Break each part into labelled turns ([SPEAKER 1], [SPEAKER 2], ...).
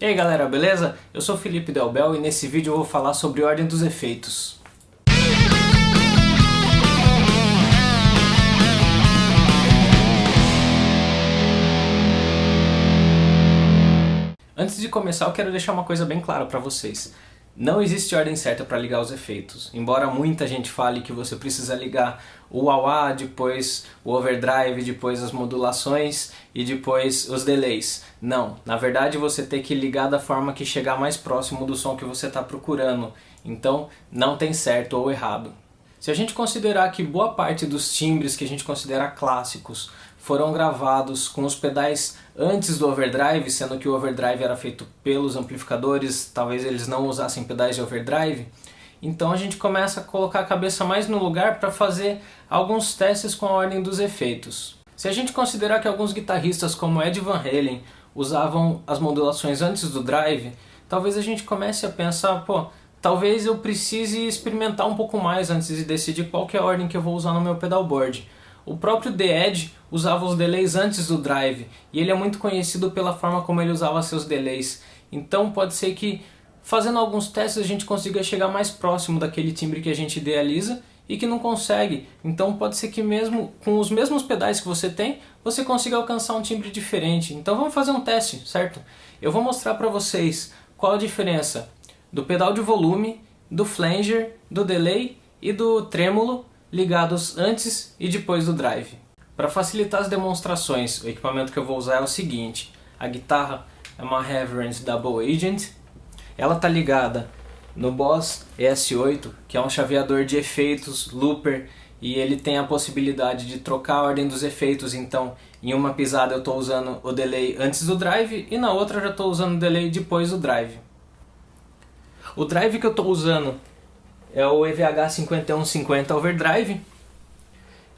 [SPEAKER 1] E aí galera, beleza? Eu sou Felipe Delbel e nesse vídeo eu vou falar sobre ordem dos efeitos. Antes de começar eu quero deixar uma coisa bem clara para vocês. Não existe ordem certa para ligar os efeitos. Embora muita gente fale que você precisa ligar o wah-wah, depois o overdrive, depois as modulações e depois os delays. Não, na verdade você tem que ligar da forma que chegar mais próximo do som que você está procurando. Então não tem certo ou errado. Se a gente considerar que boa parte dos timbres que a gente considera clássicos foram gravados com os pedais antes do overdrive, sendo que o overdrive era feito pelos amplificadores, talvez eles não usassem pedais de overdrive, então a gente começa a colocar a cabeça mais no lugar para fazer alguns testes com a ordem dos efeitos. Se a gente considerar que alguns guitarristas como Eddie Van Halen usavam as modulações antes do drive, talvez a gente comece a pensar, talvez eu precise experimentar um pouco mais antes de decidir qual que é a ordem que eu vou usar no meu pedalboard. O próprio The Edge usava os delays antes do drive, e ele é muito conhecido pela forma como ele usava seus delays. Então pode ser que fazendo alguns testes a gente consiga chegar mais próximo daquele timbre que a gente idealiza e que não consegue. Então pode ser que mesmo com os mesmos pedais que você tem, você consiga alcançar um timbre diferente. Então vamos fazer um teste, certo? Eu vou mostrar para vocês qual a diferença do pedal de volume, do flanger, do delay e do trêmulo ligados antes e depois do drive. Para facilitar as demonstrações, o equipamento que eu vou usar é o seguinte: a guitarra é uma Reverend Double Agent, ela está ligada no Boss ES8, que é um chaveador de efeitos, looper, e ele tem a possibilidade de trocar a ordem dos efeitos. Então em uma pisada eu estou usando o delay antes do drive e na outra eu já estou usando o delay depois do drive. O drive que eu estou usando é o EVH 5150 Overdrive.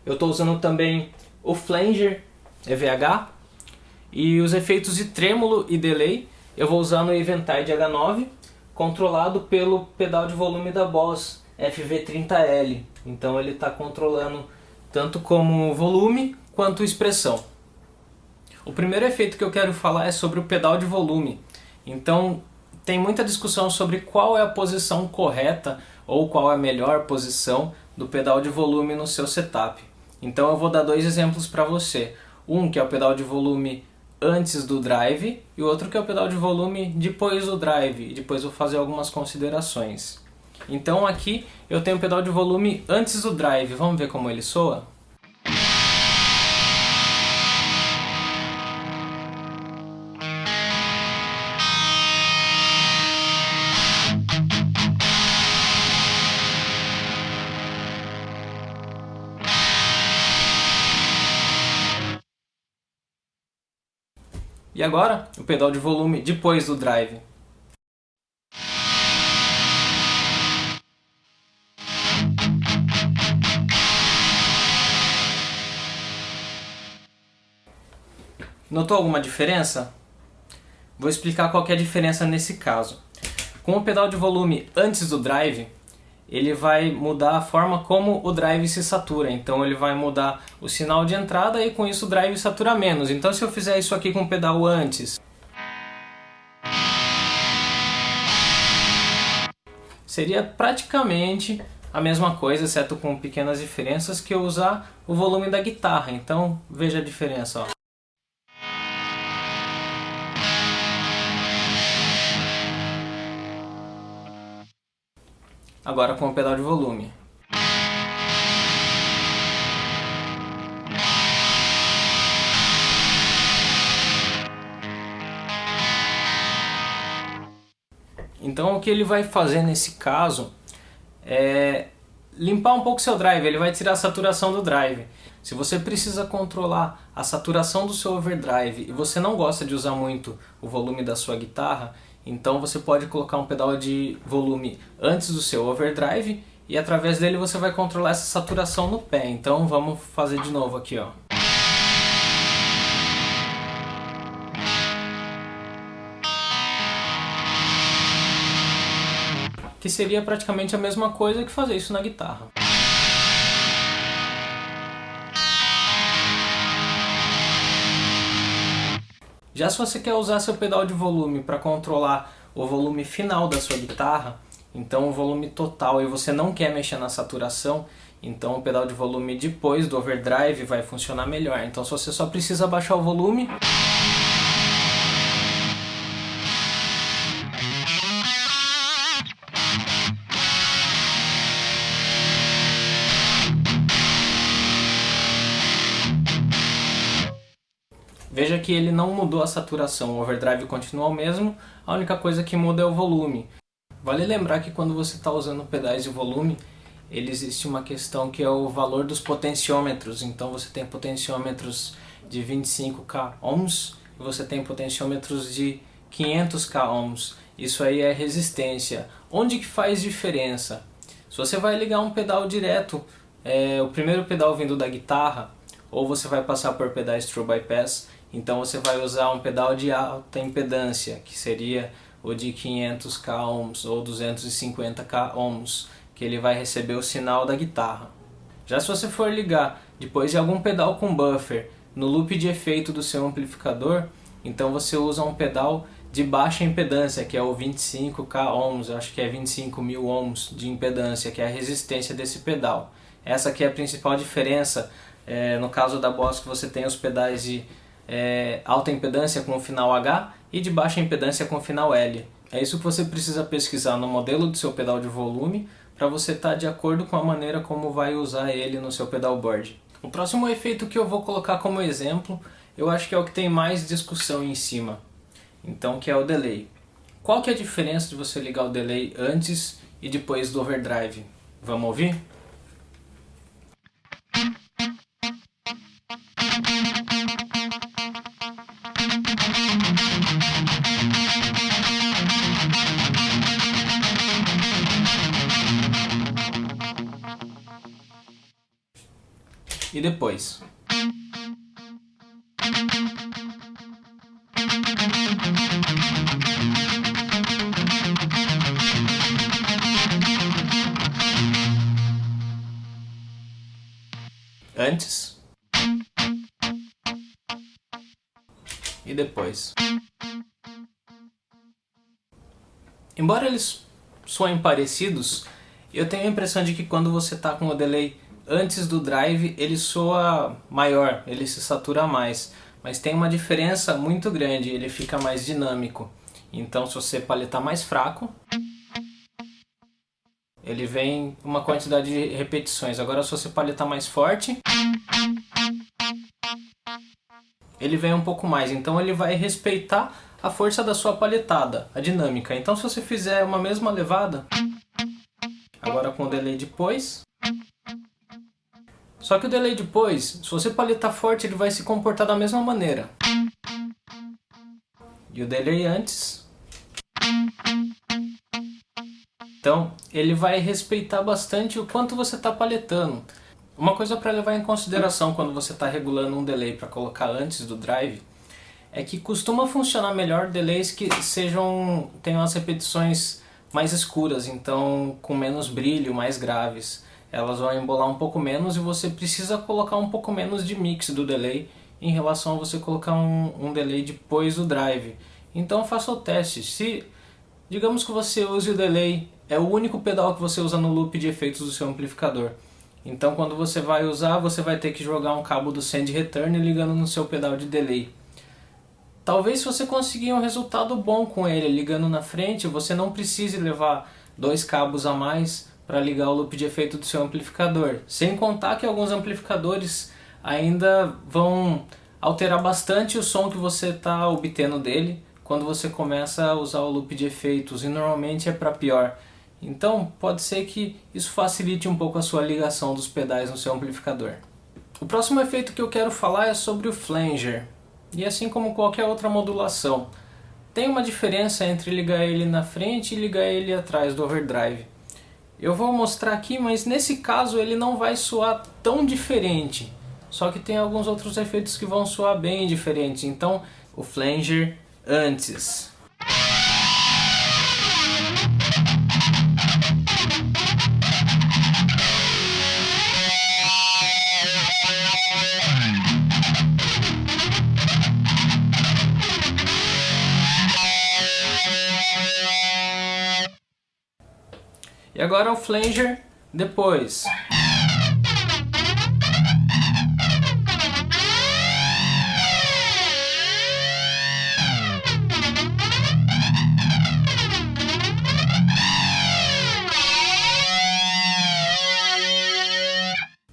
[SPEAKER 1] Eu estou usando também o Flanger EVH. E os efeitos de trêmulo e delay eu vou usar no Eventide H9, controlado pelo pedal de volume da Boss FV30L. Então ele está controlando tanto como volume quanto expressão. O primeiro efeito que eu quero falar é sobre o pedal de volume. Então tem muita discussão sobre qual é a posição correta ou qual é a melhor posição do pedal de volume no seu setup. Então eu vou dar dois exemplos para você. Um que é o pedal de volume antes do drive e o outro que é o pedal de volume depois do drive. E depois eu vou fazer algumas considerações. Então aqui eu tenho o pedal de volume antes do drive. Vamos ver como ele soa? E agora, o pedal de volume depois do drive. Notou alguma diferença? Vou explicar qual que é a diferença nesse caso. Com o pedal de volume antes do drive, ele vai mudar a forma como o drive se satura. Então ele vai mudar o sinal de entrada e com isso o drive satura menos. Então se eu fizer isso aqui com o pedal antes, seria praticamente a mesma coisa, exceto com pequenas diferenças, que eu usar o volume da guitarra. Então veja a diferença, ó. Agora com o pedal de volume. Então o que ele vai fazer nesse caso é limpar um pouco seu drive, ele vai tirar a saturação do drive. Se você precisa controlar a saturação do seu overdrive e você não gosta de usar muito o volume da sua guitarra, então você pode colocar um pedal de volume antes do seu overdrive e através dele você vai controlar essa saturação no pé. Então vamos fazer de novo aqui, ó. Que seria praticamente a mesma coisa que fazer isso na guitarra. Já se você quer usar seu pedal de volume para controlar o volume final da sua guitarra, então o volume total, e você não quer mexer na saturação, então o pedal de volume depois do overdrive vai funcionar melhor. Então se você só precisa baixar o volume, veja que ele não mudou a saturação, o overdrive continua o mesmo, a única coisa que muda é o volume. Vale lembrar que quando você está usando pedais de volume, ele existe uma questão que é o valor dos potenciômetros. Então você tem potenciômetros de 25k ohms e você tem potenciômetros de 500k ohms. Isso aí é resistência. Onde que faz diferença? Se você vai ligar um pedal direto, o primeiro pedal vindo da guitarra, ou você vai passar por pedais True Bypass, então você vai usar um pedal de alta impedância, que seria o de 500k ohms ou 250k ohms, que ele vai receber o sinal da guitarra. Já se você for ligar depois de algum pedal com buffer no loop de efeito do seu amplificador, então você usa um pedal de baixa impedância, que é o 25k ohms, acho que é 25.000 ohms de impedância, que é a resistência desse pedal. Essa aqui é a principal diferença. No caso da Boss, que você tem os pedais de alta impedância com o final H e de baixa impedância com o final L. É isso que você precisa pesquisar no modelo do seu pedal de volume para você estar de acordo com a maneira como vai usar ele no seu pedalboard. O próximo efeito que eu vou colocar como exemplo, eu acho que é o que tem mais discussão em cima, então, que é o delay. Qual que é a diferença de você ligar o delay antes e depois do overdrive? Vamos ouvir? E depois? Antes e depois. Embora eles soem parecidos, eu tenho a impressão de que quando você está com o delay antes do drive, ele soa maior, ele se satura mais. Mas tem uma diferença muito grande, ele fica mais dinâmico. Então se você paletar mais fraco, ele vem uma quantidade de repetições. Agora se você paletar mais forte, ele vem um pouco mais. Então ele vai respeitar a força da sua paletada, a dinâmica. Então se você fizer uma mesma levada, agora com o delay depois, só que o delay depois, se você paletar forte, ele vai se comportar da mesma maneira. E o delay antes, então ele vai respeitar bastante o quanto você está paletando. Uma coisa para levar em consideração quando você está regulando um delay para colocar antes do drive é que costuma funcionar melhor delays que tenham as repetições mais escuras, então com menos brilho, mais graves. Elas vão embolar um pouco menos e você precisa colocar um pouco menos de mix do delay em relação a você colocar um delay depois do drive. Então faça o teste. Se digamos que você use o delay, é o único pedal que você usa no loop de efeitos do seu amplificador. Então quando você vai usar, você vai ter que jogar um cabo do send return ligando no seu pedal de delay. Talvez se você conseguir um resultado bom com ele ligando na frente, você não precise levar 2 cabos a mais para ligar o loop de efeito do seu amplificador. Sem contar que alguns amplificadores ainda vão alterar bastante o som que você está obtendo dele quando você começa a usar o loop de efeitos, e normalmente é para pior. Então pode ser que isso facilite um pouco a sua ligação dos pedais no seu amplificador. O próximo efeito que eu quero falar é sobre o flanger. E assim como qualquer outra modulação, tem uma diferença entre ligar ele na frente e ligar ele atrás do overdrive. Eu vou mostrar aqui, mas nesse caso ele não vai soar tão diferente. Só que tem alguns outros efeitos que vão soar bem diferentes. Então, o flanger antes. agora o flanger depois.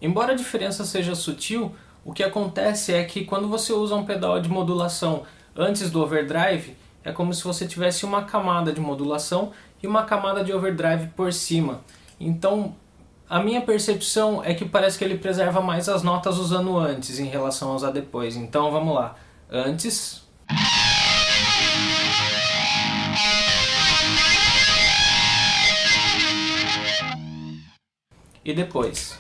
[SPEAKER 1] Embora a diferença seja sutil, o que acontece é que quando você usa um pedal de modulação antes do overdrive, é como se você tivesse uma camada de modulação e uma camada de overdrive por cima. Então, a minha percepção é que parece que ele preserva mais as notas usando antes em relação a usar depois. Então, vamos lá. Antes. E depois.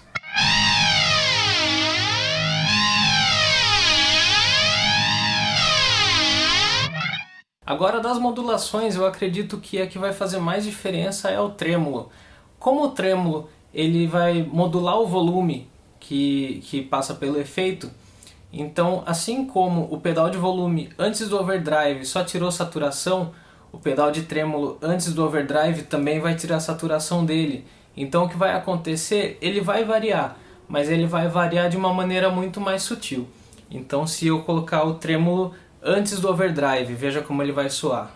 [SPEAKER 1] Agora, das modulações, eu acredito que a que vai fazer mais diferença é o trêmulo. Como o trêmulo ele vai modular o volume que passa pelo efeito, então assim como o pedal de volume antes do overdrive só tirou saturação, o pedal de trêmulo antes do overdrive também vai tirar a saturação dele. Então o que vai acontecer? Ele vai variar, mas ele vai variar de uma maneira muito mais sutil. Então se eu colocar o trêmulo antes do overdrive, veja como ele vai soar.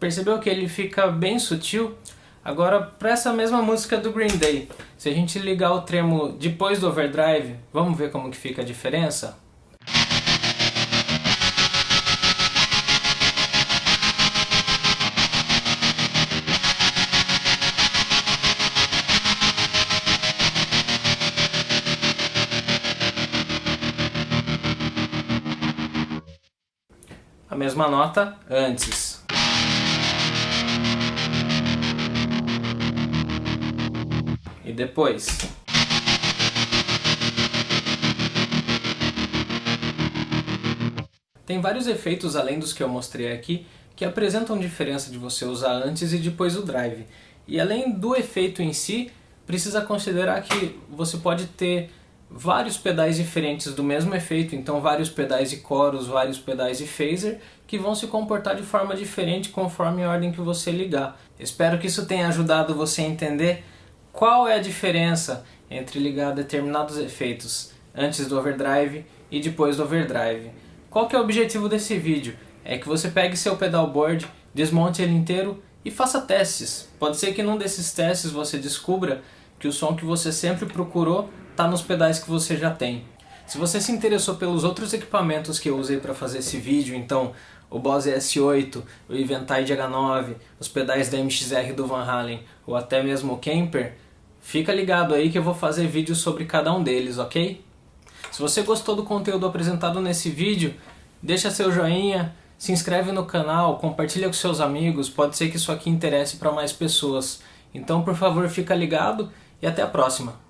[SPEAKER 1] Percebeu que ele fica bem sutil? Agora, para essa mesma música do Green Day, se a gente ligar o trêmulo depois do overdrive, vamos ver como que fica a diferença? A mesma nota antes. E depois. Tem vários efeitos além dos que eu mostrei aqui que apresentam diferença de você usar antes e depois do drive. E além do efeito em si, precisa considerar que você pode ter vários pedais diferentes do mesmo efeito, então vários pedais de chorus, vários pedais de phaser, que vão se comportar de forma diferente conforme a ordem que você ligar. Espero que isso tenha ajudado você a entender qual é a diferença entre ligar determinados efeitos antes do overdrive e depois do overdrive. Qual que é o objetivo desse vídeo? É que você pegue seu pedalboard, desmonte ele inteiro e faça testes. Pode ser que num desses testes você descubra que o som que você sempre procurou está nos pedais que você já tem. Se você se interessou pelos outros equipamentos que eu usei para fazer esse vídeo, então o Bose S8, o Eventide H9, os pedais da MXR do Van Halen ou até mesmo o Kemper, fica ligado aí que eu vou fazer vídeos sobre cada um deles, ok? Se você gostou do conteúdo apresentado nesse vídeo, deixa seu joinha, se inscreve no canal, compartilha com seus amigos, pode ser que isso aqui interesse para mais pessoas. Então, por favor, fica ligado e até a próxima.